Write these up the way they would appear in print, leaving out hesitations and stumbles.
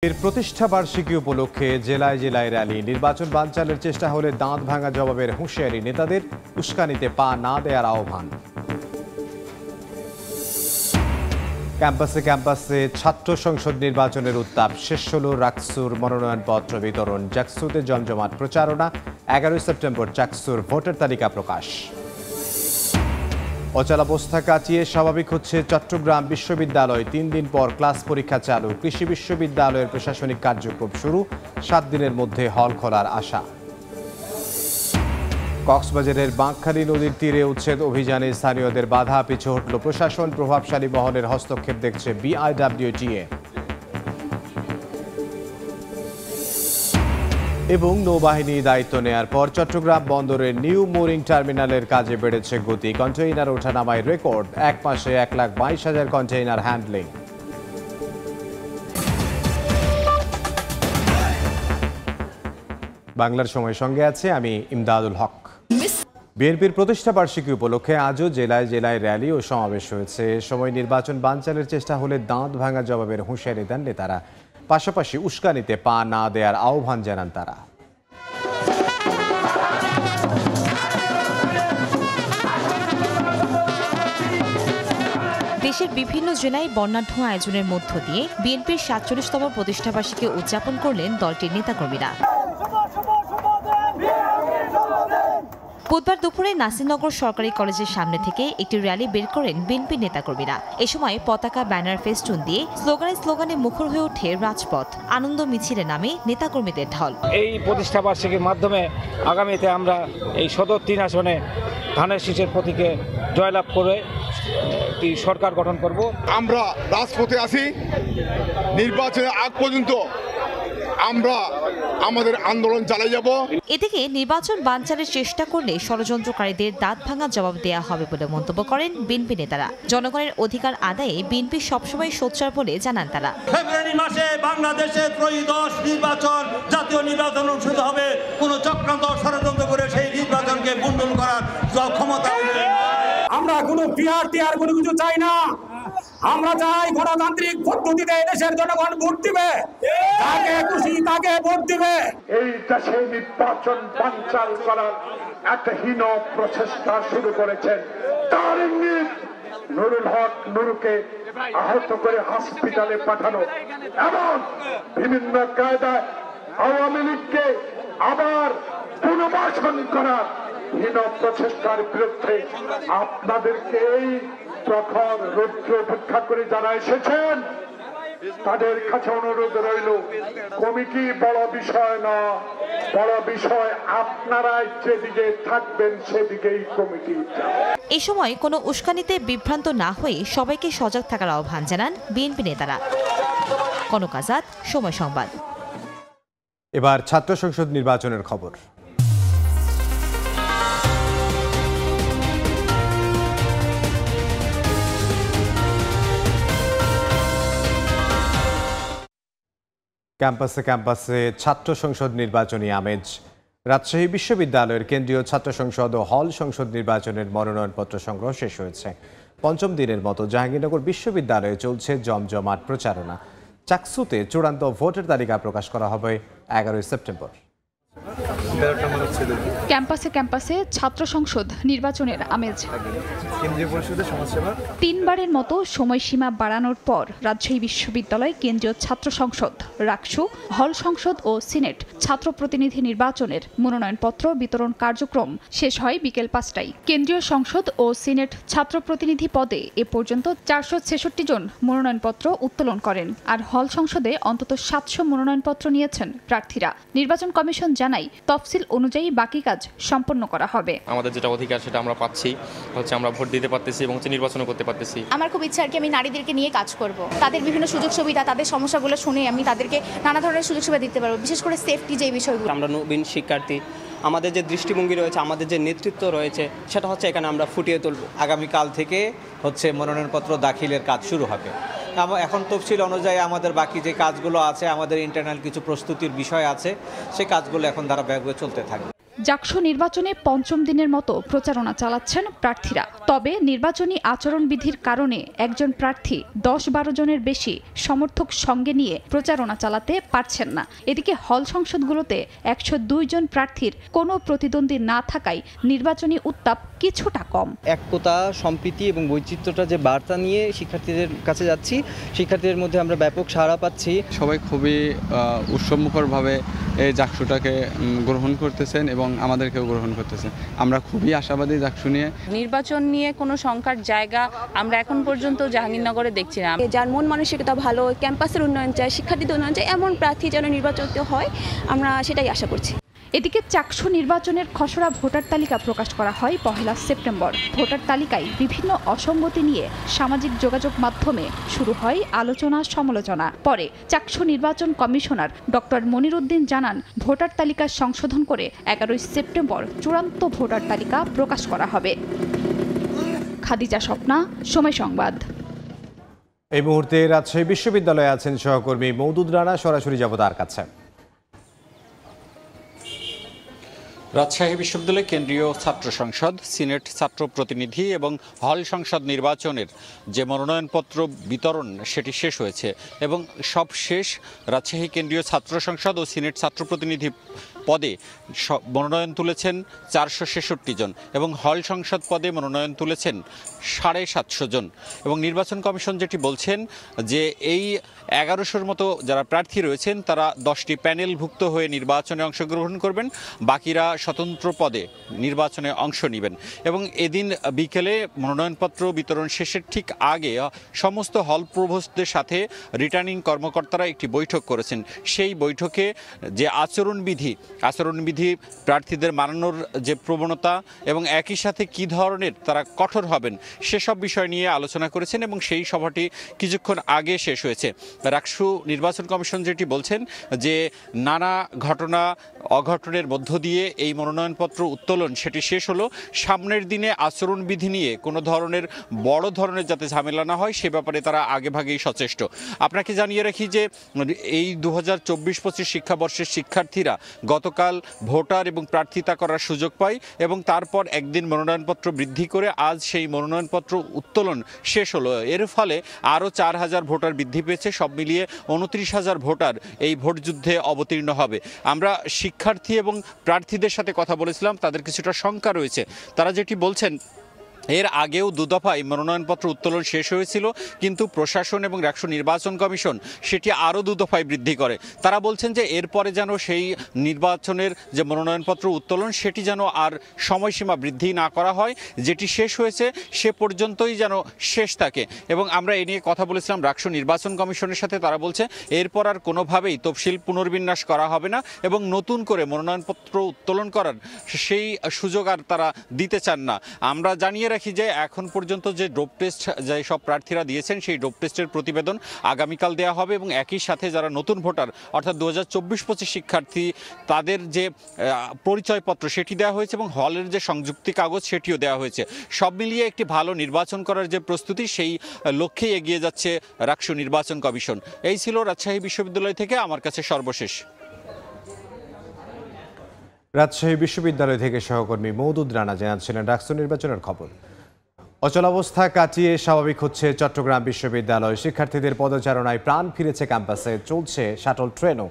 এর প্রতিষ্ঠা বার্ষিকী উপলক্ষে জেলায় জেলায় র্যালি, নির্বাচন বানচালের চেষ্টা হলে দাঁত ভাঙা জবাবের হুঁশিয়ারি, নেতাদের উস্কানিতে পা না দেওয়ার আহ্বান। ক্যাম্পাসে ক্যাম্পাসে ছাত্র সংসদ নির্বাচনের উত্তাপ, শেষ হলো রাকসুর মনোনয়নপত্র বিতরণ, জাকসুতে জমজমাট প্রচারণা। 11 সেপ্টেম্বর জাকসুর ভোটার তালিকা প্রকাশ। অচলাবস্থা কাটিয়ে স্বাভাবিক হচ্ছে চট্টগ্রাম বিশ্ববিদ্যালয়, 3 দিন পর ক্লাস পরীক্ষা চালু। কৃষি বিশ্ববিদ্যালয়ের প্রশাসনিক কার্যক্রম শুরু, 7 দিনের মধ্যে হল খোলার আশা। কক্সবাজারের বাঁকখালী নদীর তীরে উচ্ছেদ অভিযানে স্থানীয়দের বাধা, পিছু হটল প্রশাসন, প্রভাবশালী মহলের হস্তক্ষেপ দেখছে বিআইডব্লিউটিএ। এবং নৌবাহিনী দায়িত্ব নেয়ার পর চট্টগ্রাম বন্দরের নিউ মোরিং টার্মিনালের কাজে বেড়েছে গতি, কন্টেইনার ওঠানামায় রেকর্ড, 1 মাসে 1,22,000 কন্টেইনার হ্যান্ডলিং। বাংলার সময় সঙ্গে আছে আমি ইমদাদুল হক। বিএনপির প্রতিষ্ঠা বার্ষিকী উপলক্ষে আজও জেলায় জেলায় র্যালি ও সমাবেশ হয়েছে। সময় নির্বাচন বানচালের চেষ্টা হলে দাঁত ভাঙা জবাবের হুঁশিয়ারি দেন নেতারা, পাশাপাশি উস্কানিতে পা না দেওয়ার আহ্বান জানান তারা। দেশের বিভিন্ন জেলায় বর্ণাঢ্য আয়োজনের মধ্য দিয়ে বিএনপির ৪৭তম প্রতিষ্ঠাবার্ষিকী উদযাপন করলেন দলটির নেতাকর্মীরা। বুধবার দুপুরে নাসিরনগর সরকারি কলেজের সামনে থেকে একটি র্যালি বের করেন বিএনপি নেতাকর্মীরা। এ সময় পতাকা, ব্যানার, ফেস্টুন দিয়ে স্লোগানে মুখর হয়ে ওঠে রাজপথ। আনন্দ মিছিলে নামে নেতাকর্মীদের ঢল। এই প্রতিষ্ঠা বার্ষিকীর মাধ্যমে আগামীতে আমরা এই সদর 3 আসনে ধানের শীষের প্রতীকে জয়লাভ করে একটি সরকার গঠন করব। আমরা রাজপথে আছি, নির্বাচনের আগ পর্যন্ত আমরা আমাদের আন্দোলন চালিয়ে যাব। এদিকে নির্বাচন বানচালের চেষ্টা করলে ষড়যন্ত্রকারীদের দাঁত ভাঙা জবাব দেয়া হবে বলে মন্তব্য করেন বিএনপি নেতারা। জনগণের অধিকার আদায়ে বিএনপি সবসময় সোচ্চার বলে জানান তারা। ফেব্রুয়ারি মাসে বাংলাদেশের ত্রয়োদশ নির্বাচন, জাতীয় নির্বাচন অনুষ্ঠিত হবে। কোন চক্রান্ত ষড়যন্ত্র করে সেই নির্বাচনকে বুন্ডন করার ক্ষমতা আমরা কোনো টিআর কোনো কিছু চাই না। আমরা চাই গণতান্ত্রিক পদ্ধতিতে দেশের জনগণ ভোট দিবে, তাকে খুশি তাকে ভোট দিবে। এই দেশে নির্বাচন বানচাল করার একটা হীন প্রচেষ্টা শুরু করেছেন। তার ইঙ্গিত নুরুল হক নুরুকে আহত করে হসপিটালে পাঠানো এবং বিভিন্ন কায়দায় আওয়ামী লীগকে আবার পুনর্বাসন করার হীন প্রচেষ্টার বিরুদ্ধে আপনাদেরকে এই প্রখর রৌদ্র উপেক্ষা করে যারা এসেছেন তাদের কাছে অনুরোধ রইল, কমিটি বড় বিষয় না, বড় বিষয় আপনারাই যেদিকে থাকবেন সেদিকেই কমিটি। এ সময় কোনো উস্কানিতে বিভ্রান্ত না হয়ে সবাইকে সজাগ থাকার আহ্বান জানান বিএনপি নেতারা। কনক আজাদ, সময় সংবাদ। এবার ছাত্র সংসদ নির্বাচনের খবর। ক্যাম্পাসে ক্যাম্পাসে ছাত্র সংসদ নির্বাচনী আমেজ। রাজশাহী বিশ্ববিদ্যালয়ের কেন্দ্রীয় ছাত্র সংসদ ও হল সংসদ নির্বাচনের মনোনয়নপত্র সংগ্রহ শেষ হয়েছে। ৫ম দিনের মতো জাহাঙ্গীরনগর বিশ্ববিদ্যালয়ে চলছে জমজমাট প্রচারণা। চাকসুতে চূড়ান্ত ভোটার তালিকা প্রকাশ করা হবে 11 সেপ্টেম্বর। ক্যাম্পাসে ক্যাম্পাসে ছাত্র সংসদ নির্বাচনের আমেজ। কেন্দ্রীয় পরিষদের সমাজসেবা 3বারের মতো সময়সীমা বাড়ানোর পর রাজশাহী বিশ্ববিদ্যালয় কেন্দ্রীয় ছাত্র সংসদ, রাকসু, হল সংসদ ও সিনেট ছাত্র প্রতিনিধি নির্বাচনের মনোনয়নপত্র বিতরণ কার্যক্রম শেষ হয় বিকেল 5টায়। কেন্দ্রীয় সংসদ ও সিনেট ছাত্র প্রতিনিধি পদে এ পর্যন্ত 466 জন মনোনয়নপত্র উত্তোলন করেন। আর হল সংসদে অন্তত 700 মনোনয়নপত্র নিয়েছেন প্রার্থীরা। নির্বাচন কমিশন জানায় তফসিল অনুযায়ী বাকি কাজ সম্পন্ন করা হবে। আমাদের যেটা অধিকার সেটা আমরা পাচ্ছি, হচ্ছে আমরা ভোট দিতে পারতেছি এবং নির্বাচনও করতে পারতেছি। আমার খুব ইচ্ছা আর কি আমি নারীদেরকে নিয়ে কাজ করব, তাদের বিভিন্ন সুযোগ সুবিধা, তাদের সমস্যাগুলো শুনে আমি তাদেরকে নানা ধরনের সুযোগ সুবিধা দিতে পারবো, বিশেষ করে সেফটি যে বিষয়গুলো। আমরা নবীন শিক্ষার্থী, আমাদের যে দৃষ্টিভঙ্গি রয়েছে, আমাদের যে নেতৃত্ব রয়েছে সেটা হচ্ছে এখানে আমরা ফুটিয়ে তুলব। আগামীকাল থেকে হচ্ছে মনোনয়নপত্র দাখিলের কাজ শুরু হবে। এখন তফসিল অনুযায়ী আমাদের বাকি যে কাজগুলো আছে, আমাদের ইন্টারনাল কিছু প্রস্তুতির বিষয় আছে, সেই কাজগুলো এখন ধারাবাহিকভাবে চলতে থাকবে। জাকসু নির্বাচনে পঞ্চম দিনের মতো প্রচারণা চালাচ্ছেন প্রার্থীরা। তবে নির্বাচনী আচরণবিধির কারণে একজন প্রার্থী 10-12 জনের বেশি সমর্থক সঙ্গে নিয়ে প্রচারণা চালাতে পারছেন না। এদিকে হল সংসদগুলোতে 102 জন প্রার্থীর কোনো প্রতিদ্বন্দ্বী না থাকায় নির্বাচনী উত্তাপ কিছুটা কম। একতা, সম্প্রীতি এবং বৈচিত্র্যটা যে বার্তা নিয়ে শিক্ষার্থীদের কাছে যাচ্ছি, শিক্ষার্থীদের মধ্যে আমরা ব্যাপক সাড়া পাচ্ছি। সবাই খুবই উৎসবমুখরভাবে এই জাকসুটাকে গ্রহণ করতেছেন এবং আমাদেরকেও গ্রহণ করতেছেন। আমরা খুবই আশাবাদী জাকসু নিয়ে। নির্বাচন নিয়ে কোনো শঙ্কার জায়গা আমরা এখন পর্যন্ত জাহাঙ্গীরনগরে দেখছি না। যার মন মানসিকতা ভালো, ক্যাম্পাসের উন্নয়ন চায়, শিক্ষার্থীদের উন্নয়ন চায়, এমন প্রার্থী যেন নির্বাচিত হয়, আমরা সেটাই আশা করছি। এদিকে চাকসু নির্বাচনের খসড়া ভোটার তালিকা প্রকাশ করা হয় 1 সেপ্টেম্বর। ভোটার তালিকায় বিভিন্ন অসঙ্গতি নিয়ে সামাজিক যোগাযোগ মাধ্যমে শুরু হয় আলোচনা সমালোচনা। পরে চাকসু নির্বাচন কমিশনার ডক্টর মনিরুদ্দিন জানান, ভোটার তালিকা সংশোধন করে 11 সেপ্টেম্বর চূড়ান্ত ভোটার তালিকা প্রকাশ করা হবে। খাদিজা স্বপ্না, সময় সংবাদ। এই মুহূর্তে রাজশাহী বিশ্ববিদ্যালয়ে আছেন সহকর্মী মওদুদ রানা, সরাসরি যাব তার কাছে। রাজশাহী বিশ্ববিদ্যালয় কেন্দ্রীয় ছাত্র সংসদ, সিনেট ছাত্র প্রতিনিধি এবং হল সংসদ নির্বাচনের যে মনোনয়নপত্র বিতরণ সেটি শেষ হয়েছে এবং সব শেষ। রাজশাহী কেন্দ্রীয় ছাত্র সংসদ ও সিনেট ছাত্র প্রতিনিধি পদে মনোনয়ন তুলেছেন 466 জন এবং হল সংসদ পদে মনোনয়ন তুলেছেন 750 জন। এবং নির্বাচন কমিশন যেটি বলছেন যে এই 1100-র মতো যারা প্রার্থী রয়েছেন তারা 10টি প্যানেলভুক্ত হয়ে নির্বাচনে অংশগ্রহণ করবেন, বাকিরা স্বতন্ত্র পদে নির্বাচনে অংশ নেবেন। এবং এদিন বিকেলে মনোনয়নপত্র বিতরণ শেষের ঠিক আগে সমস্ত হল প্রভোস্টদের সাথে রিটার্নিং কর্মকর্তারা একটি বৈঠক করেছেন। সেই বৈঠকে যে আচরণবিধি প্রার্থীদের মানানোর যে প্রবণতা এবং একই সাথে কী ধরনের তারা কঠোর হবেন সেসব বিষয় নিয়ে আলোচনা করেছেন এবং সেই সভাটি কিছুক্ষণ আগে শেষ হয়েছে। রাকসু নির্বাচন কমিশন যেটি বলছেন যে নানা ঘটনা অঘটনের মধ্য দিয়ে এই মনোনয়নপত্র উত্তোলন সেটি শেষ হলো। সামনের দিনে আচরণবিধি নিয়ে কোনো ধরনের বড় ধরনের যাতে ঝামেলা না হয় সে ব্যাপারে তারা আগেভাগেই সচেষ্ট। আপনাকে জানিয়ে রাখি যে এই 2024-25 শিক্ষাবর্ষের শিক্ষার্থীরা গতকাল ভোটার এবং প্রার্থিতা করার সুযোগ পায় এবং তারপর একদিন মনোনয়নপত্র বৃদ্ধি করে আজ সেই মনোনয়নপত্র উত্তোলন শেষ হলো। এর ফলে আরও 4000 ভোটার বৃদ্ধি পেয়েছে। সব মিলিয়ে 29,000 ভোটার এই ভোটযুদ্ধে অবতীর্ণ হবে। আমরা শিক্ষার্থী এবং প্রার্থীদের সাথে কথা বলেছিলাম, তাদের কিছুটা শঙ্কা রয়েছে। তারা যেটি বলছেন, এর আগেও 2 দফায় মনোনয়নপত্র উত্তোলন শেষ হয়েছিল, কিন্তু প্রশাসন এবং রাকসু নির্বাচন কমিশন সেটি আরও 2 দফায় বৃদ্ধি করে। তারা বলছেন যে এরপরে যেন সেই নির্বাচনের যে মনোনয়নপত্র উত্তোলন সেটি যেন আর সময়সীমা বৃদ্ধি না করা হয়, যেটি শেষ হয়েছে সে পর্যন্তই যেন শেষ থাকে। এবং আমরা এ নিয়ে কথা বলেছিলাম রাকসু নির্বাচন কমিশনের সাথে। তারা বলছে এরপর আর কোনোভাবেই তফসিল পুনর্বিন্যাস করা হবে না এবং নতুন করে মনোনয়নপত্র উত্তোলন করার সেই সুযোগ আর তারা দিতে চান না। আমরা জানিয়ে রাখি যে এখন পর্যন্ত যে ডোপ টেস্ট যে সব প্রার্থীরা দিয়েছেন সেই ডোপ টেস্টের প্রতিবেদন আগামীকাল দেওয়া হবে এবং একই সাথে যারা নতুন ভোটার অর্থাৎ 2024-25 শিক্ষার্থী তাদের যে পরিচয়পত্র সেটি দেওয়া হয়েছে এবং হলের যে সংযুক্তি কাগজ সেটিও দেওয়া হয়েছে। সব মিলিয়ে একটি ভালো নির্বাচন করার যে প্রস্তুতি সেই লক্ষ্যেই এগিয়ে যাচ্ছে রাকসু নির্বাচন কমিশন। এই ছিল রাজশাহী বিশ্ববিদ্যালয় থেকে আমার কাছে সর্বশেষ। রাজশাহী বিশ্ববিদ্যালয় থেকে সহকর্মী মওদুদ রানা জানাচ্ছিলেন রাকসু নির্বাচনের খবর। অচলাবস্থা কাটিয়ে স্বাভাবিক হচ্ছে চট্টগ্রাম বিশ্ববিদ্যালয়। শিক্ষার্থীদের পদচারণায় প্রাণ ফিরেছে ক্যাম্পাসে, চলছে শাটল ট্রেনও।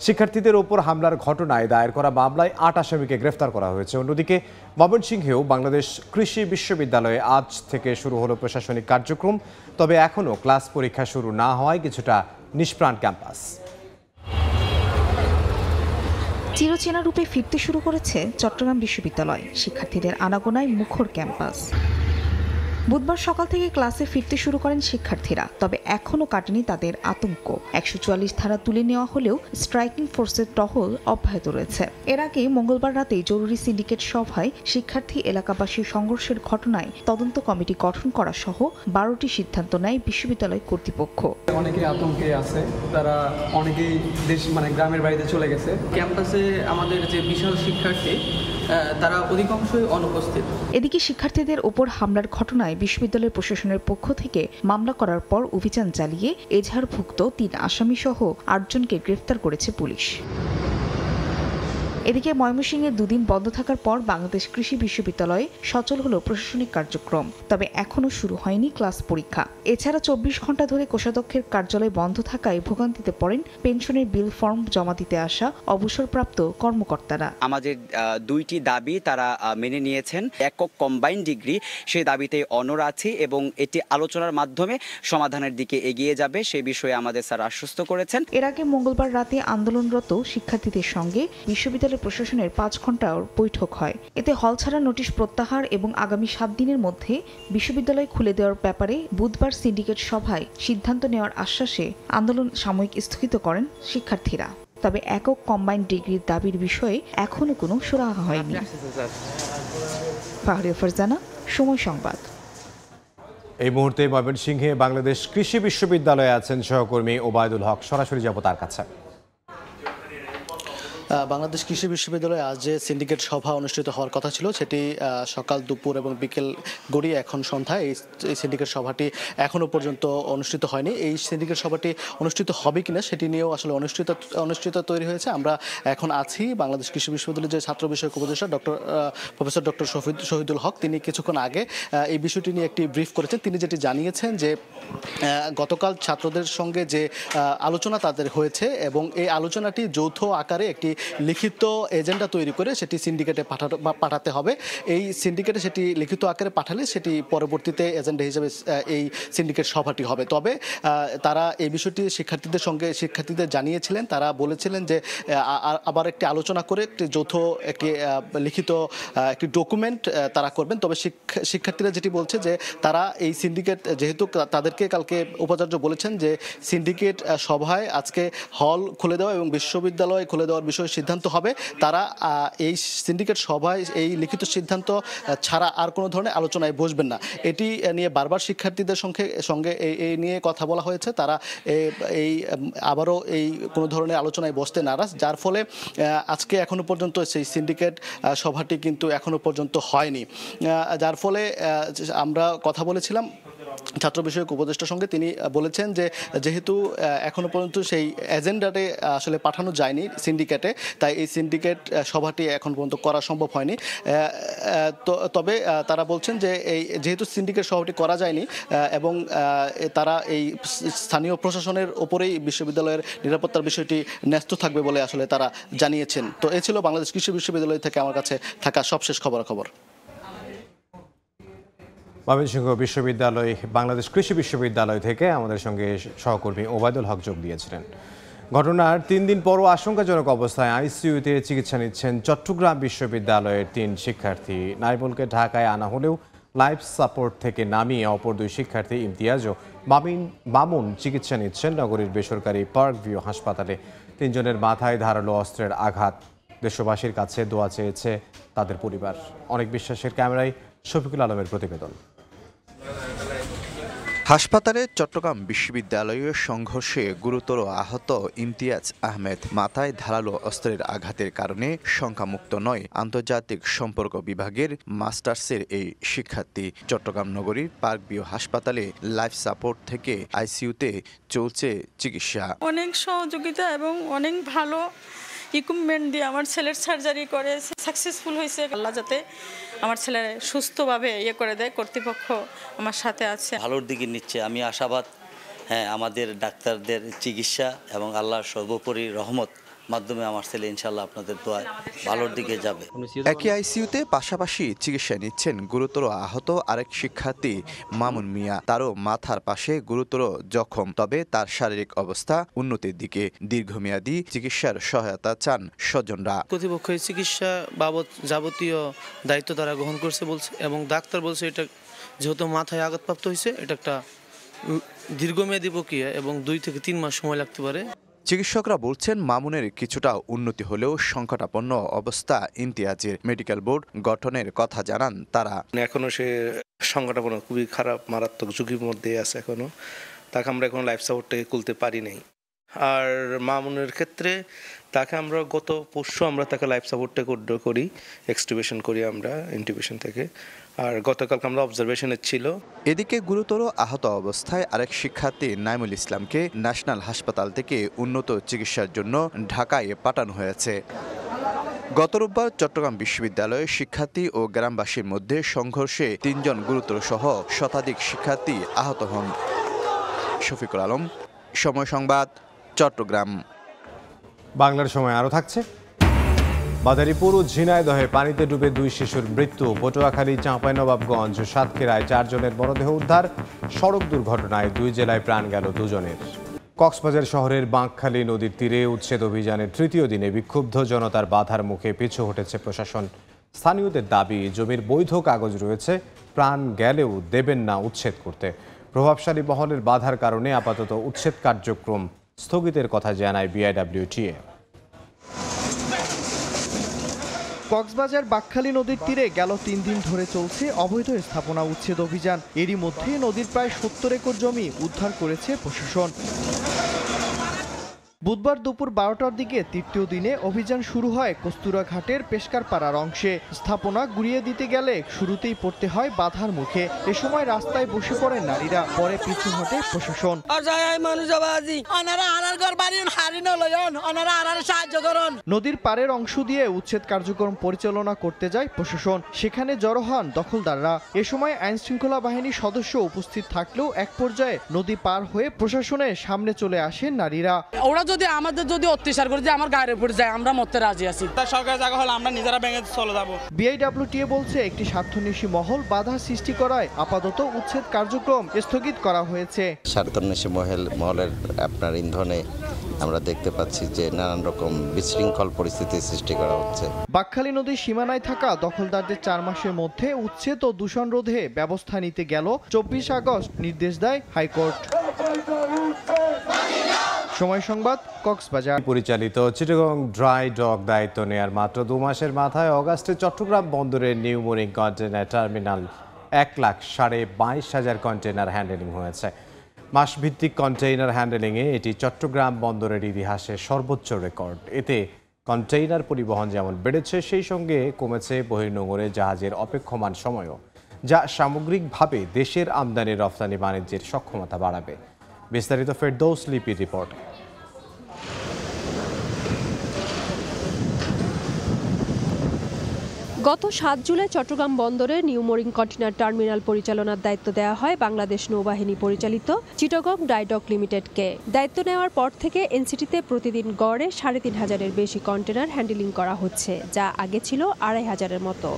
শিক্ষার্থীদের ওপর হামলার ঘটনায় দায়ের করা মামলায় 8 আসামিকে গ্রেফতার করা হয়েছে। অন্যদিকে ময়মনসিংহেও বাংলাদেশ কৃষি বিশ্ববিদ্যালয়ে আজ থেকে শুরু হলো প্রশাসনিক কার্যক্রম। তবে এখনও ক্লাস পরীক্ষা শুরু না হওয়ায় কিছুটা নিষ্প্রাণ ক্যাম্পাস। চিরচেনা রূপে ফিরতে শুরু করেছে চট্টগ্রাম বিশ্ববিদ্যালয়। শিক্ষার্থীদের আনাগোনায় মুখর ক্যাম্পাস। বুধবার সকাল থেকে ক্লাসে ফিরতে শুরু করেন শিক্ষার্থীরা, তবে এখনও কাটেনি তাদের আতঙ্ক। 144 ধারা তুলে নেওয়া হলেও স্ট্রাইকিং ফোর্সের টহল অব্যাহত রয়েছে। এর আগে মঙ্গলবার রাতে জরুরি সিন্ডিকেট সভায় শিক্ষার্থী এলাকাবাসী সংঘর্ষের ঘটনায় তদন্ত কমিটি গঠন করা সহ 12টি সিদ্ধান্ত নেয় বিশ্ববিদ্যালয় কর্তৃপক্ষ। অনেকে আতঙ্কে আছে, তারা অনেকেই গ্রামের বাড়িতে চলে গেছে। ক্যাম্পাসে আমাদের যে বিশাল শিক্ষার্থী তারা অধিকাংশই অনুপস্থিত। এদিকে শিক্ষার্থীদের ওপর হামলার ঘটনায় বিশ্ববিদ্যালয় প্রশাসনের পক্ষ থেকে মামলা করার পর অভিযান চালিয়ে এজাহারভুক্ত 3 আসামি সহ 8 জনকে গ্রেফতার করেছে পুলিশ। এদিকে ময়মনসিংহে দুদিন বন্ধ থাকার পর বাংলাদেশ কৃষি বিশ্ববিদ্যালয়ে সচল হলো প্রশাসনিক কার্যক্রম, তবে এখনও শুরু হয়নি ক্লাস পরীক্ষা। এছাড়া 24 ঘন্টা ধরে কোষাধ্যক্ষের কার্যালয় বন্ধ থাকায় ভোগান্তিতে পড়েন পেনশনের বিল ফর্ম জমা দিতে আসা অবসরপ্রাপ্ত কর্মকর্তারা। আমাদের দুইটি দাবি তারা মেনে নিয়েছেন। একক কম্বাইন্ড ডিগ্রি সেই দাবিতে অনড় আছে এবং এটি আলোচনার মাধ্যমে সমাধানের দিকে এগিয়ে যাবে, সেই বিষয়ে আমাদের স্যার আশ্বস্ত করেছেন। এর আগে মঙ্গলবার রাতে আন্দোলনরত শিক্ষার্থীদের সঙ্গে বিশ্ববিদ্যালয় প্রশাসনের 5 ঘন্টার বৈঠক হয়। এতে হল ছাড়া নোটিশ প্রত্যাহার এবং আগামী 7 দিনের মধ্যে বিশ্ববিদ্যালয় খুলে দেওয়ার ব্যাপারে বুধবার সিন্ডিকেট সভায় সিদ্ধান্ত নেওয়ার আশ্বাসে আন্দোলন সাময়িক স্থগিত করেন শিক্ষার্থীরা। তবে একক কম্বাইন্ড ডিগ্রির দাবির বিষয়ে এখনো কোনো সুরাহা হয়নি। ফাহরিয়া ফারজানা, সময় সংবাদ। এই মুহূর্তে ময়মনসিংহে বাংলাদেশ কৃষি বিশ্ববিদ্যালয়ে আছেন সহকর্মী ওবায়দুল হক, সরাসরি যাব তার কাছে। বাংলাদেশ কৃষি বিশ্ববিদ্যালয়ে আজ যে সিন্ডিকেট সভা অনুষ্ঠিত হওয়ার কথা ছিল সেটি সকাল, দুপুর এবং বিকেল গড়িয়ে এখন সন্ধ্যায় এই সিন্ডিকেট সভাটি এখনও পর্যন্ত অনুষ্ঠিত হয়নি। এই সিন্ডিকেট সভাটি অনুষ্ঠিত হবে কিনা সেটি নিয়েও আসলে অনিশ্চয়তা তৈরি হয়েছে। আমরা এখন আছি বাংলাদেশ কৃষি বিশ্ববিদ্যালয়ের যে ছাত্র বিষয়ক উপদেষ্টা প্রফেসর ডক্টর শহীদুল হক, তিনি কিছুক্ষণ আগে এই বিষয়টি নিয়ে একটি ব্রিফ করেছেন। তিনি যেটি জানিয়েছেন যে গতকাল ছাত্রদের সঙ্গে যে আলোচনা তাদের হয়েছে এবং এই আলোচনাটি যৌথ আকারে একটি লিখিত এজেন্ডা তৈরি করে সেটি সিন্ডিকেটে পাঠাতে হবে। এই সিন্ডিকেটে সেটি লিখিত আকারে পাঠালে সেটি পরবর্তীতে এজেন্ডা হিসেবে এই সিন্ডিকেট সভাটি হবে। তবে তারা এই বিষয়টি শিক্ষার্থীদের জানিয়েছিলেন। তারা বলেছিলেন যে আবার একটি আলোচনা করে একটি যৌথ একটি লিখিত একটি ডকুমেন্ট তারা করবেন। তবে শিক্ষার্থীরা যেটি বলছে যে তারা এই সিন্ডিকেট, যেহেতু তাদেরকে কালকে উপাচার্য বলেছেন যে সিন্ডিকেট সভায় আজকে হল খুলে দেওয়া এবং বিশ্ববিদ্যালয় খুলে দেওয়ার বিষয়ে সিদ্ধান্ত হবে, তারা এই সিন্ডিকেট সভায় এই লিখিত সিদ্ধান্ত ছাড়া আর কোনো ধরনের আলোচনায় বসবেন না। এটি নিয়ে বারবার শিক্ষার্থীদের সঙ্গে এই নিয়ে কথা বলা হয়েছে। তারা আবারও এই কোনো ধরনের আলোচনায় বসতে নারাজ, যার ফলে আজকে এখনো পর্যন্ত সেই সিন্ডিকেট সভাটি কিন্তু এখনো পর্যন্ত হয়নি। যার ফলে আমরা কথা বলেছিলাম ছাত্র বিষয়ক উপদেষ্টার সঙ্গে। তিনি বলেছেন যে যেহেতু এখনো পর্যন্ত সেই এজেন্ডাতে আসলে পাঠানো যায়নি সিন্ডিকেটে, তাই এই সিন্ডিকেট সভাটি এখন পর্যন্ত করা সম্ভব হয়নি। তবে তারা বলছেন যে যেহেতু সিন্ডিকেট সভাটি করা যায়নি এবং তারা এই স্থানীয় প্রশাসনের ওপরেই বিশ্ববিদ্যালয়ের নিরাপত্তার বিষয়টি ন্যস্ত থাকবে বলে আসলে তারা জানিয়েছেন। তো এই ছিল বাংলাদেশ কৃষি বিশ্ববিদ্যালয় থেকে আমার কাছে থাকা সবশেষ খবরাখবর। ময়মনসিংহ বিশ্ববিদ্যালয়, বাংলাদেশ কৃষি বিশ্ববিদ্যালয় থেকে আমাদের সঙ্গে সহকর্মী ওবায়দুল হক যোগ দিয়েছিলেন। ঘটনার 3 দিন পরও আশঙ্কাজনক অবস্থায় আইসিইউতে চিকিৎসা নিচ্ছেন চট্টগ্রাম বিশ্ববিদ্যালয়ের 3 শিক্ষার্থী। নাইবুলকে ঢাকায় আনা হলেও লাইফ সাপোর্ট থেকে নামিয়ে অপর 2 শিক্ষার্থী ইমতিয়াজ ও মামুন চিকিৎসা নিচ্ছেন নগরীর বেসরকারি পার্ক ভিউ হাসপাতালে। 3 জনের মাথায় ধারালো অস্ত্রের আঘাত। দেশবাসীর কাছে দোয়া চেয়েছে তাদের পরিবার। অনেক বিশ্বাসের ক্যামেরায় শফিকুল আলমের প্রতিবেদন। হাসপাতালে চট্টগ্রাম বিশ্ববিদ্যালয়ের সংঘর্ষে গুরুতর আহত ইমতিয়াজ আহমেদ। মাথায় ধারালো অস্ত্রের আঘাতের কারণে শঙ্কামুক্ত নয় আন্তর্জাতিক সম্পর্ক বিভাগের মাস্টার্সের এই শিক্ষার্থী। চট্টগ্রাম নগরীর পার্ক ভিউ হাসপাতালে লাইফ সাপোর্ট থেকে আইসিইউতে চলছে চিকিৎসা। অনেক সহযোগিতা এবং অনেক ভালো ইকুইপমেন্ট দিয়ে আমার ছেলের সার্জারি করে সাকসেসফুল হয়েছে। আল্লাহ যাতে আমার ছেলের সুস্থভাবে করে দেয়, কর্তৃপক্ষ আমার সাথে আছে। ভালোর দিকে নিচ্ছে, আমি আশাবাদ। হ্যাঁ, আমাদের ডাক্তারদের চিকিৎসা এবং আল্লাহর সর্বোপরি রহমত মাধ্যমে আমার ছেলে ইনশাল্লাহ আপনাদের দোয়ায় ভালোর দিকে যাবে। একই আইসিইউতে পাশাপাশি চিকিৎসা নিচ্ছেন গুরুতর আহত আরেক শিক্ষার্থী মামুন মিয়া। তারও মাথার পাশে গুরুতর জখম, তবে তার শারীরিক অবস্থা উন্নতির দিকে। দীর্ঘমেয়াদী চিকিৎসার সহায়তা চান স্বজনরা। কর্তৃপক্ষ চিকিৎসা বাবদ যাবতীয় দায়িত্ব তারা গ্রহণ করছে বলছে এবং ডাক্তার বলছে এটা যেহেতু মাথায় আঘাতপ্রাপ্ত হয়েছে, এটা একটা দীর্ঘমেয়াদী প্রক্রিয়া এবং 2 থেকে 3 মাস সময় লাগতে পারে। চিকিৎসকরা বলছেন মামুনের কিছুটা উন্নতি হলেও সংকটাপন্ন অবস্থা ইমতিয়াজের। মেডিকেল বোর্ড গঠনের কথা জানান তারা। এখনো সে সংকটাপন্ন, খুবই খারাপ মারাত্মক ঝুঁকির মধ্যে আছে এখনো। তাকে আমরা এখন লাইফ সাপোর্ট থেকে খুলতে পারি নাই। আর মামুনের ক্ষেত্রে তাকে আমরা গত পরশু আমরা তাকে লাইফ সাপোর্ট থেকে উদ্ধার করি, এক্সটিউবেশন করি আমরা ইনটিউবেশন থেকে। আর গতকালকে আমরা অবজারভেশনে ছিল। এদিকে গুরুতর আহত অবস্থায় আরেক শিক্ষার্থী নাইমুল ইসলামকে ন্যাশনাল হাসপাতাল থেকে উন্নত চিকিৎসার জন্য ঢাকায় পাঠানো হয়েছে। গত রোববার চট্টগ্রাম বিশ্ববিদ্যালয়ে শিক্ষার্থী ও গ্রামবাসীর মধ্যে সংঘর্ষে ৩ জন গুরুতর সহ শতাধিক শিক্ষার্থী আহত হন। শফিকুল আলম, সময় সংবাদ, চট্টগ্রাম। বাংলার সময় আরও থাকছে। মাদারীপুর ও ঝিনাইদহে পানিতে ডুবে 2 শিশুর মৃত্যু। পটুয়াখালী, চাঁপাইনবাবগঞ্জ, সাতক্ষীরায় 4 জনের মরদেহ উদ্ধার। সড়ক দুর্ঘটনায় 2 জেলায় প্রাণ গেল 2 জনের। কক্সবাজার শহরের বাঁকখালী নদীর তীরে উচ্ছেদ অভিযানের 3য় দিনে বিক্ষুব্ধ জনতার বাধার মুখে পিছু হটেছে প্রশাসন। স্থানীয়দের দাবি, জমির বৈধ কাগজ রয়েছে, প্রাণ গেলেও দেবেন না উচ্ছেদ করতে। প্রভাবশালী মহলের বাধার কারণে আপাতত উচ্ছেদ কার্যক্রম স্থগিতের কথা জানায় বিআইডব্লিউটিএ। কক্সবাজার বাঁকখালী নদীর তীরে গেল 3 দিন ধরে চলছে অবৈধ স্থাপনা উচ্ছেদ অভিযান। এরই মধ্যে নদীর প্রায় 70 একর জমি উদ্ধার করেছে প্রশাসন। বুধবার দুপুর 12টার দিকে 3য় দিনে অভিযান শুরু হয় কস্তুরা ঘাটের পেশকারপাড়ার অংশে। স্থাপনা গুড়িয়ে দিতে গেলে শুরুতেই পড়তে হয় বাধার মুখে। এ সময় রাস্তায় বসে পড়েন নারীরা, পরে পিছু হটে প্রশাসন। নদীর পাড়ের অংশ দিয়ে উচ্ছেদ কার্যক্রম পরিচালনা করতে যায় প্রশাসন। সেখানে জড়ো হন দখলদাররা। এ সময় আইন শৃঙ্খলা বাহিনীর সদস্য উপস্থিত থাকলেও এক পর্যায়ে নদী পার হয়ে প্রশাসনের সামনে চলে আসেন নারীরা। ওরা যদি আমাদের অত্যাচার করে যে আমার গায়ের উপরে যায়, আমরা মরতে রাজি আছি। তার সরকারি জায়গা হলে আমরা নিজেরা ভেঙে চলে যাব। বিআইডব্লিউটিএ বলছে একটি স্বার্থন্বেষী মহল বাধা সৃষ্টি করায় আপাতত উচ্ছেদ কার্যক্রম স্থগিত করা হয়েছে। স্বার্থন্বেষী মহলের আপনার ইন্ধনে আমরা দেখতে পাচ্ছি যে নানান রকম বিশৃঙ্খল পরিস্থিতি সৃষ্টি করা হচ্ছে। বাঁকখালী নদীর সীমানায় থাকা দখলদারদের 4 মাসের মধ্যে উচ্ছেদ ও দূষণ রোধে ব্যবস্থা নিতে গেল 24 আগস্ট নির্দেশ দেয় হাইকোর্ট। সময় সংবাদ, কক্সবাজার। পরিচালিত চিটাগং ড্রাই ডক দায়িত্ব নেয়ার মাত্র 2 মাসের মাথায় অগাস্টে চট্টগ্রাম বন্দরের new mooring container terminal 1,22,000 container handling হয়েছে। মাসভিত্তিক কন্টেইনার হ্যান্ডেলিংয়ে এটি চট্টগ্রাম বন্দরের ইতিহাসে সর্বোচ্চ রেকর্ড। এতে কন্টেইনার পরিবহন যেমন বেড়েছে, সেই সঙ্গে কমেছে বহির্নোঙরে জাহাজের অপেক্ষমান সময়ও, যা সামগ্রিকভাবে দেশের আমদানি রফতানি বাণিজ্যের সক্ষমতা বাড়াবে। বিস্তারিত ফেরদৌস লিপির রিপোর্ট। গত 7 জুলাই চট্টগ্রাম বন্দরে নিউ মোরিং কন্টেনার টার্মিনাল পরিচালনার দায়িত্ব দেওয়া হয় বাংলাদেশ নৌবাহিনী পরিচালিত চিটাগং ড্রাই ডক লিমিটেডকে। দায়িত্ব নেওয়ার পর থেকে এনসিটিতে প্রতিদিন গড়ে 3,500-এর বেশি কন্টেনার হ্যান্ডেলিং করা হচ্ছে, যা আগে ছিল 2,500-এর মতো।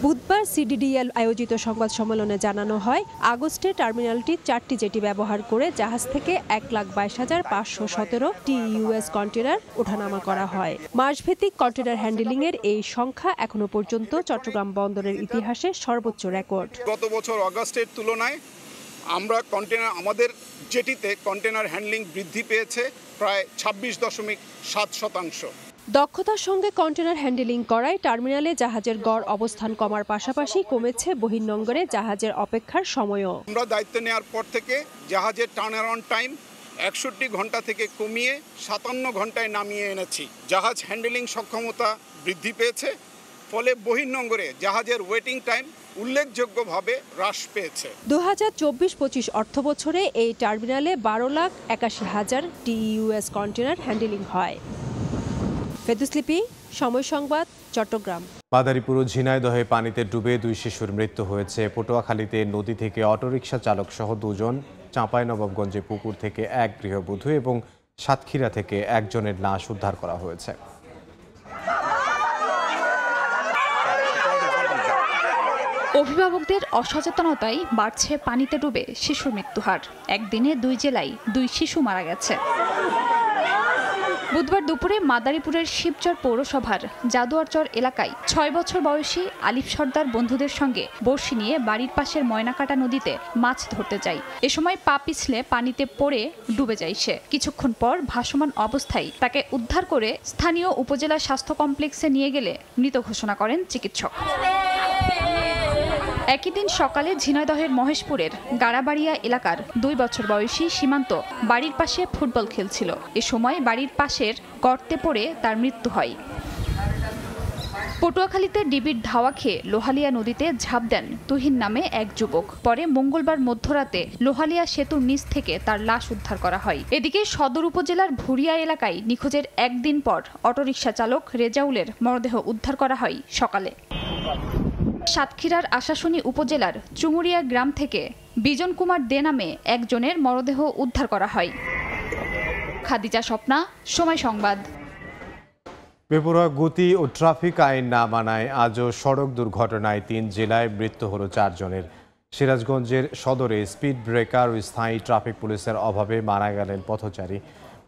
বুধবার সিডিডিএল আয়োজিত সংবাদ সম্মেলনে জানানো হয়, আগস্টে টার্মিনালটি 4টি জেটি ব্যবহার করে জাহাজ থেকে 1,22,517 TEUS কন্টেনার ওঠানামা করা হয়। মাসভিত্তিক কন্টেনার হ্যান্ডেলিংয়ের এই সংখ্যা এখনো পর্যন্ত চট্টগ্রাম বন্দরের ইতিহাসে সর্বোচ্চ রেকর্ড। গত বছর আগস্টের তুলনায় আমাদের জেটিতে কন্টেনার হ্যান্ডলিং বৃদ্ধি পেয়েছে প্রায় 26.7%। দক্ষতার সঙ্গে কন্টেনার হ্যান্ডেলিং করায় টার্মিনালে জাহাজের গড় অবস্থান কমার পাশাপাশি কমেছে বহির্নোঙরে জাহাজের অপেক্ষার সময়ও। আমরা দায়িত্ব নেওয়ার পর থেকে জাহাজের টার্নারাউন্ড টাইম 61 ঘন্টা থেকে কমিয়ে 57 ঘন্টায় নামিয়ে এনেছি। জাহাজ হ্যান্ডেলিং সক্ষমতা বৃদ্ধি পেয়েছে, ফলে বহির্নোঙরে জাহাজের ওয়েটিং টাইম উল্লেখযোগ্যভাবে হ্রাস পেয়েছে। 2024-25 অর্থবছরে এই টার্মিনালে 12,81,000 TEUS কন্টেনার হ্যান্ডেলিং হয়। ফেরদৌসলিপি, সময় সংবাদ, চট্টগ্রাম। মাদারীপুর ও ঝিনাইদহে পানিতে ডুবে 2 শিশুর মৃত্যু হয়েছে। পটুয়াখালীতে নদী থেকে অটোরিকশা চালক সহ 2 জন, চাঁপাইনবাবগঞ্জে পুকুর থেকে 1 গৃহবধূ এবং সাতক্ষীরা থেকে 1 জনের লাশ উদ্ধার করা হয়েছে। অভিভাবকদের অসচেতনতায় বাড়ছে পানিতে ডুবে শিশুর মৃত্যুহার। একদিনে 2 জেলায় 2 শিশু মারা গেছে। বুধবার দুপুরে মাদারীপুরের শিবচর পৌরসভার জাদুয়ারচর এলাকায় 6 বছর বয়সী আলিফ সর্দার বন্ধুদের সঙ্গে বড়শি নিয়ে বাড়ির পাশের ময়নাকাটা নদীতে মাছ ধরতে যায়। এ সময় পা পিছলে পানিতে পড়ে ডুবে যায় সে। কিছুক্ষণ পর ভাসমান অবস্থায় তাকে উদ্ধার করে স্থানীয় উপজেলা স্বাস্থ্য কমপ্লেক্সে নিয়ে গেলে মৃত ঘোষণা করেন চিকিৎসক। একই দিন সকালে ঝিনাইদহের মহেশপুরের গাড়াবাড়িয়া এলাকার 2 বছর বয়সী সীমান্ত বাড়ির পাশে ফুটবল খেলছিল। এ সময় বাড়ির পাশের গর্তে পড়ে তার মৃত্যু হয়। পটুয়াখালীতে ডিবির ধাওয়া খেয়ে লোহালিয়া নদীতে ঝাঁপ দেন তুহিন নামে এক যুবক। পরে মঙ্গলবার মধ্যরাতে লোহালিয়া সেতুর নিচ থেকে তার লাশ উদ্ধার করা হয়। এদিকে সদর উপজেলার ভুরিয়া এলাকায় নিখোঁজের একদিন পর অটোরিকশা চালক রেজাউলের মরদেহ উদ্ধার করা হয় সকালে। সাতক্ষীরার আশাশুনি উপজেলার চুমুরিয়া গ্রাম থেকে বিজন কুমার দে নামে একজনের মরদেহ উদ্ধার করা হয়। খাদিজা স্বপ্না, সময় সংবাদ। বেপরোয়া গতি ও ট্রাফিক আইন না মানায় আজও সড়ক দুর্ঘটনায় 3 জেলায় মৃত্যু হলো 4 জনের। সিরাজগঞ্জের সদরে স্পিড ব্রেকার ও স্থায়ী ট্রাফিক পুলিশের অভাবে মারা গেলেন পথচারী।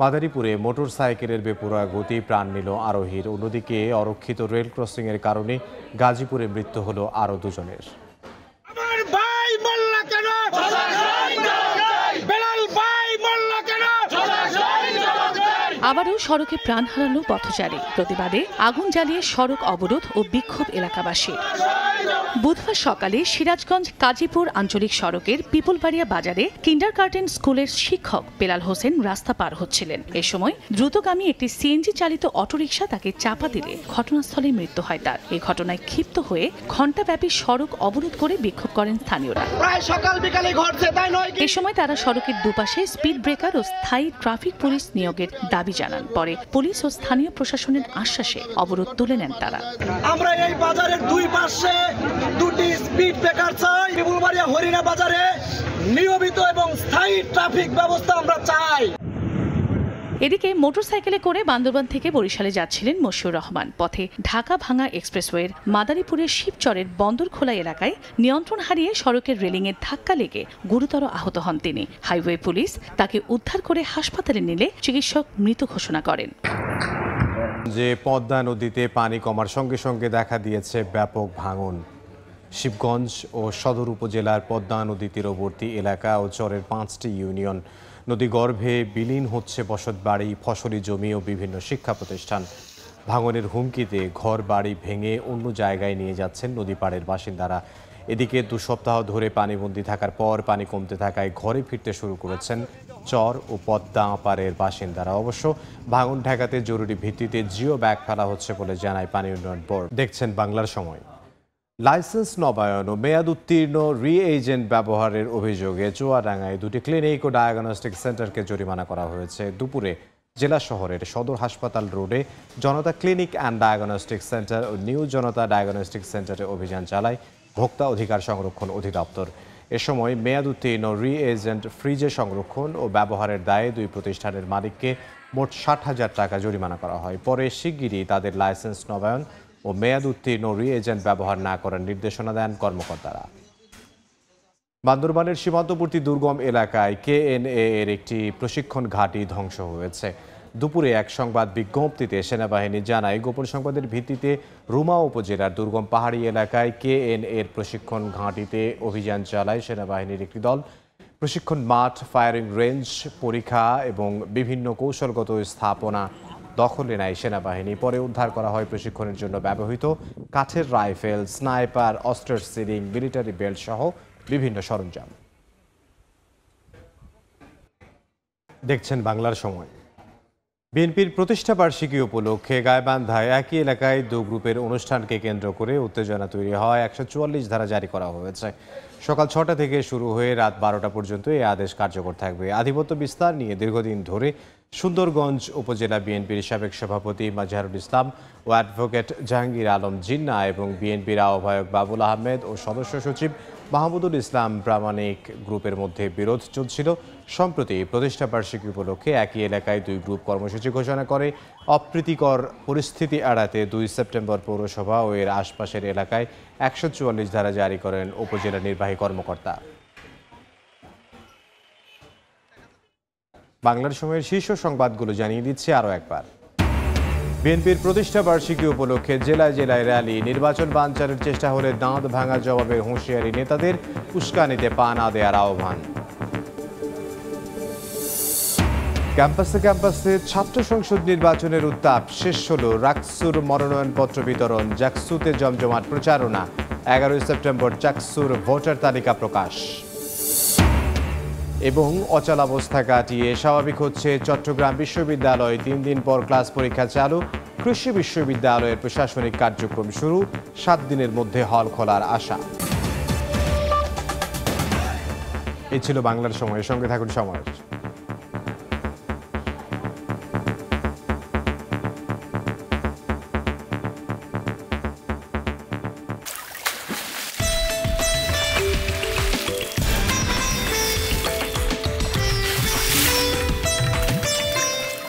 মাদারীপুরে মোটরসাইকেলের বেপরোয়া গতি প্রাণ নিল আরোহীর। অন্যদিকে অরক্ষিত রেল ক্রসিংয়ের কারণে গাজীপুরে মৃত্যু হলো আরও 2 জনের। আবারও সড়কে প্রাণ হারালো পথচারী। প্রতিবাদে আগুন জ্বালিয়ে সড়ক অবরোধ ও বিক্ষোভ এলাকাবাসী। বুধবার সকালে সিরাজগঞ্জ কাজীপুর আঞ্চলিক সড়কের পিপলবাড়িয়া বাজারে কিন্ডারগার্টেন স্কুলের শিক্ষক বেলাল হোসেন রাস্তা পার হচ্ছিলেন। এ সময় দ্রুতগামী একটি সিএনজি চালিত অটোরিকশা তাকে চাপা দিলে ঘটনাস্থলে মৃত্যু হয় তার। এই ঘটনায় ক্ষিপ্ত হয়ে ঘণ্টাব্যাপী সড়ক অবরোধ করে বিক্ষোভ করেন স্থানীয়রা। এ সময় তারা সড়কের দুপাশে স্পিড ব্রেকার ও স্থায়ী ট্রাফিক পুলিশ নিয়োগের দাবি জানান। পরে পুলিশ ও স্থানীয় প্রশাসনের আশ্বাসে অবরোধ তুলে নেন তারা। আমরা এই বাজারের দুই পাশে 2টি স্পিড ব্রেকার চাই। পিপুলবাড়িয়া হরিণা বাজারে নিয়মিত এবং স্থায়ী ট্রাফিক ব্যবস্থা আমরা চাই। এদিকে মোটরসাইকেলে করে বান্দরবান থেকে বরিশালে যাচ্ছিলেন মশিউর রহমান। পথে ঢাকা ভাঙা এক্সপ্রেসওয়ের মাদারীপুরের শিবচরের বন্দরখোলা এলাকায় নিয়ন্ত্রণ হারিয়ে সড়কের রেলিংয়ে ধাক্কা লেগে গুরুতর আহত হন তিনি। হাইওয়ে পুলিশ তাকে উদ্ধার করে হাসপাতালে নিলে চিকিৎসক মৃত ঘোষণা করেন। যে পদ্মা নদীতে পানি কমার সঙ্গে সঙ্গে দেখা দিয়েছে ব্যাপক ভাঙন। শিবগঞ্জ ও সদর উপজেলার পদ্মা নদী তীরবর্তী এলাকা ও চরের 5টি ইউনিয়ন নদী গর্ভে বিলীন হচ্ছে বসতবাড়ি, ফসলি জমি ও বিভিন্ন শিক্ষা প্রতিষ্ঠান। ভাঙনের হুমকিতে ঘর বাড়ি ভেঙে অন্য জায়গায় নিয়ে যাচ্ছেন নদী পাড়ের বাসিন্দারা। এদিকে 2 সপ্তাহ ধরে পানিবন্দী থাকার পর পানি কমতে থাকায় ঘরে ফিরতে শুরু করেছেন চর ও পদ্মা পাড়ের বাসিন্দারা। অবশ্য ভাঙন ঠেকাতে জরুরি ভিত্তিতে জিও ব্যাগ ফেলা হচ্ছে বলে জানায় পানি উন্নয়ন বোর্ড। দেখছেন বাংলার সময়। লাইসেন্স নবায়ন ও মেয়াদ উত্তীর্ণ রিএজেন্ট ব্যবহারের অভিযোগে চুয়াডাঙ্গায় 2টি ক্লিনিক ও ডায়াগনস্টিক সেন্টারকে জরিমানা করা হয়েছে। দুপুরে জেলা শহরের সদর হাসপাতাল রোডে Janata clinic and diagnostic centre ও নিউ জনতা ডায়াগনস্টিক সেন্টারে অভিযান চালায় ভোক্তা অধিকার সংরক্ষণ অধিদপ্তর। এ সময় মেয়াদ উত্তীর্ণ রিএজেন্ট ফ্রিজে সংরক্ষণ ও ব্যবহারের দায়ে 2 প্রতিষ্ঠানের মালিককে মোট 60,000 টাকা জরিমানা করা হয়। পরে শিগগিরই তাদের লাইসেন্স নবায়ন ও মেয়াদ উত্তীর্ণ রিএজেন্ট ব্যবহার না করার নির্দেশনা দেন কর্মকর্তারা। বান্দরবানের সীমান্তবর্তী দুর্গম এলাকায় কেএনএ এর একটি প্রশিক্ষণ ঘাঁটি ধ্বংস হয়েছে। দুপুরে এক সংবাদ বিজ্ঞপ্তিতে সেনাবাহিনী জানায়, গোপন সংবাদের ভিত্তিতে রুমা উপজেলার দুর্গম পাহাড়ি এলাকায় কেএনএ এর প্রশিক্ষণ ঘাঁটিতে অভিযান চালায় সেনাবাহিনীর একটি দল। প্রশিক্ষণ মাঠ, ফায়ারিং রেঞ্জ, পরীক্ষা এবং বিভিন্ন কৌশলগত স্থাপনা দখলে নেয় সেনাবাহিনী। পরে উদ্ধার করা হয় প্রশিক্ষণের জন্য ব্যবহৃত কাঠের রাইফেল, স্নাইপার, অস্ত্রের সিরিং, মিলিটারি বেল্ট সহ বিভিন্ন সরঞ্জাম। দেখছেন বাংলার সময়। বিএনপির প্রতিষ্ঠা বার্ষিকী উপলক্ষে গাইবান্ধায় একই এলাকায় 2 গ্রুপের অনুষ্ঠানকে কেন্দ্র করে উত্তেজনা তৈরি হয় 144 ধারা জারি করা হয়েছে। সকাল 6টা থেকে শুরু হয়ে রাত 12টা পর্যন্ত এই আদেশ কার্যকর থাকবে। আধিপত্য বিস্তার নিয়ে দীর্ঘদিন ধরে সুন্দরগঞ্জ উপজেলা বিএনপির সাবেক সভাপতি মাজহারুল ইসলাম ও অ্যাডভোকেট জাহাঙ্গীর আলম জিন্না এবং বিএনপির আহ্বায়ক বাবুল আহমেদ ও সদস্য সচিব মাহমুদুল ইসলাম প্রামাণিক গ্রুপের মধ্যে বিরোধ চলছিল। সম্প্রতি প্রতিষ্ঠা বার্ষিকী উপলক্ষে একই এলাকায় 2 গ্রুপ কর্মসূচি ঘোষণা করে। অপ্রীতিকর পরিস্থিতি এড়াতে 2 সেপ্টেম্বর পৌরসভা ও এর আশপাশের এলাকায় 144 ধারা জারি করেন উপজেলা নির্বাহী কর্মকর্তা। বাংলার সময়ের শীর্ষ সংবাদগুলো জানিয়ে দিচ্ছি আরও একবার। বিএনপির প্রতিষ্ঠা বার্ষিকী উপলক্ষে জেলায় জেলায় র্যালি, নির্বাচন বানচালের চেষ্টা হলে দাঁত ভাঙা জবাবে হুঁশিয়ারি নেতাদের, উস্কানিতে পা না দেওয়ার আহ্বান। ক্যাম্পাসে ছাত্র সংসদ নির্বাচনের উত্তাপ, শেষ হল রাকসুর মনোনয়নপত্র বিতরণ, জাকসুতে জমজমাট প্রচারণা। 11 সেপ্টেম্বর চাকসুর ভোটার তালিকা প্রকাশ। এবং অচলাবস্থা কাটিয়ে স্বাভাবিক হচ্ছে চট্টগ্রাম বিশ্ববিদ্যালয়, 3 দিন পর ক্লাস পরীক্ষা চালু। কৃষি বিশ্ববিদ্যালয়ের প্রশাসনিক কার্যক্রম শুরু, 7 দিনের মধ্যে হল খোলার আশা। এই ছিল বাংলার সময়ের সঙ্গে থাকুন সময়।